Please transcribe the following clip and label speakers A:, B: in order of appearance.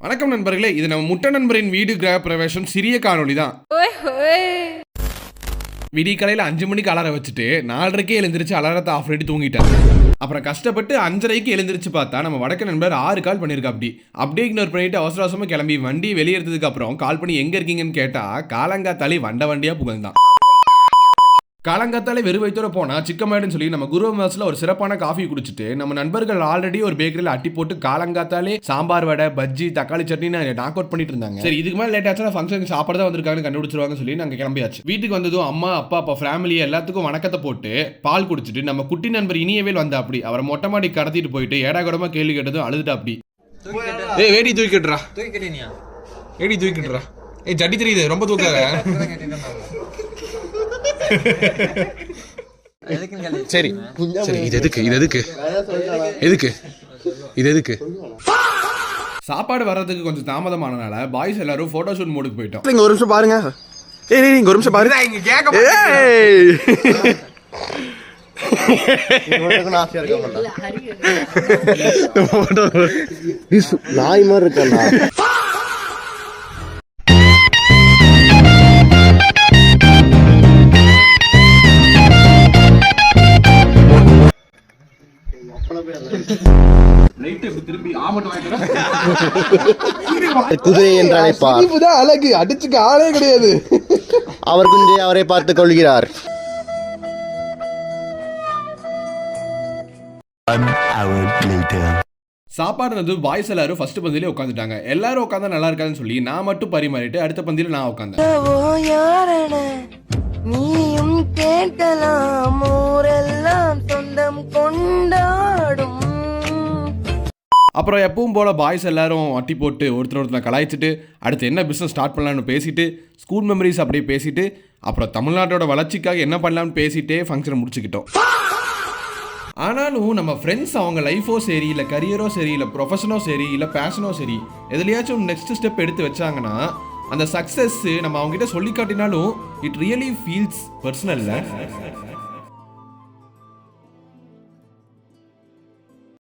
A: வணக்கம் நண்பர்களே, இது நம்ம முட்டை நண்பரின் வீடு கிரக பிரவேசம் சிறிய காணொலி தான். விடிய காலையில் 5 மணிக்கு அலாரம் வச்சுட்டு 4:30 எழுந்திரிச்சு அலாரத்தை ஆஃப் பண்ணிட்டு தூங்கிட்டாங்க. அப்புறம் கஷ்டப்பட்டு 5:30 எழுந்திரிச்சு பார்த்தா நம்ம வடக்கு நண்பர் 6 கால் பண்ணியிருக்கா. அப்படியே இக்னோர் பண்ணிட்டு அவசர அவசரமாக கிளம்பி வண்டி வெளியேறதுக்கு அப்புறம் கால் பண்ணி எங்கே இருக்கீங்கன்னு கேட்டால் காலங்காத்தாலே வண்டியாக புகழ்ந்தான். காலங்காத்தாலே வெறு வயிற்றோட போனால் சிக்கமாயிடுன்னு சொல்லி நம்ம குரு மாசில் ஒரு சிறப்பான காஃபி குடிச்சிட்டு நம்ம நண்பர்கள் ஆல்ரெடி ஒரு பேக்கரியில் அட்டி போட்டு காலங்காத்தாலே சாம்பார் வடை பஜ்ஜி தக்காளி சட்னி நாக் அவுட் பண்ணிட்டு இருந்தாங்க. சரி, இதுக்கு மேலே லேட் ஆச்சுன்னா ஃபங்க்ஷனுக்கு சாப்பிட தான் வந்திருக்காங்கன்னு கண்டுபிடிச்சிருவாங்க சொல்லி நாங்கள் கிளம்பியாச்சு. வீட்டுக்கு வந்ததும் அம்மா அப்பா ஃபேமிலி எல்லாத்துக்கும் வணக்கத்தை போட்டு பால் குடிச்சிட்டு நம்ம குட்டி நண்பர் இனியவேல் வந்தா அப்படி அவரை மொட்டை மாடி கடத்திட்டு போயிட்டு ஏடாகூடமா கேள்வி கேட்டதும் அழுதுட்டா. அப்படி வேடி தூக்கிட்டுறா ஏடி தூக்கிட்டுறா ஜட்டி தெரியுது ரொம்ப தூக்காத. சரி சரி, இது எதுக்கு சாப்பாடு வர்றதுக்கு கொஞ்சம் தாமதமானனால பாய்ஸ் எல்லாரும் போட்டோ ஷூட் மோடுக்கு போயிட்டோம்.
B: இங்க ஒரு நிமிஷம் பாருங்க. இங்க ஒரு நிமிஷம் பாருங்க. இங்க கேக்க நாய் மாதிரி இருக்கா? குதிரை என்று அழைப்பார். அழகு அடிச்சுக்க ஆளே கிடையாது. அவர் குஞ்சை அவரை பார்த்துக் கொள்கிறார்.
A: சாப்பாடு பாய்ஸ் எல்லாரும் ஃபர்ஸ்ட் பந்தியிலே உட்காந்துட்டாங்க. எல்லாரும் உட்காந்தா நல்லா இருக்காதுன்னு சொல்லி நான் மட்டும் பரிமாறிட்டு அடுத்த பந்தியில நான் உட்காந்தேன். நீயும் கேட்கலாம் ஊரெல்லாம் சொந்தம் கொண்டாடும். அப்புறம் எப்பவும் போல பாய்ஸ் எல்லாரும் அட்டி போட்டு ஒருத்தர் கலாய்ச்சிட்டு அடுத்து என்ன பிஸ்னஸ் ஸ்டார்ட் பண்ணலான்னு பேசிட்டு ஸ்கூல் மெமரிஸ் அப்படியே பேசிட்டு அப்புறம் தமிழ்நாட்டோட வளர்ச்சிக்காக என்ன பண்ணலான்னு பேசிட்டே ஃபங்க்ஷனை முடிச்சுக்கிட்டோம். ஆனாலும் நம்ம ஃப்ரெண்ட்ஸ் அவங்க லைஃபோ சரி இல்லை கரியரோ சரி இல்லை ப்ரொஃபஷனோ சரி இல்லை பேஷனோ சரி எதுலையாச்சும் நெக்ஸ்ட் ஸ்டெப் எடுத்து வச்சாங்கன்னா அந்த சக்ஸஸ் நம்ம அவங்ககிட்ட சொல்லி காட்டினாலும் இட் ரியலி ஃபீல்ஸ் பர்சனல்ல.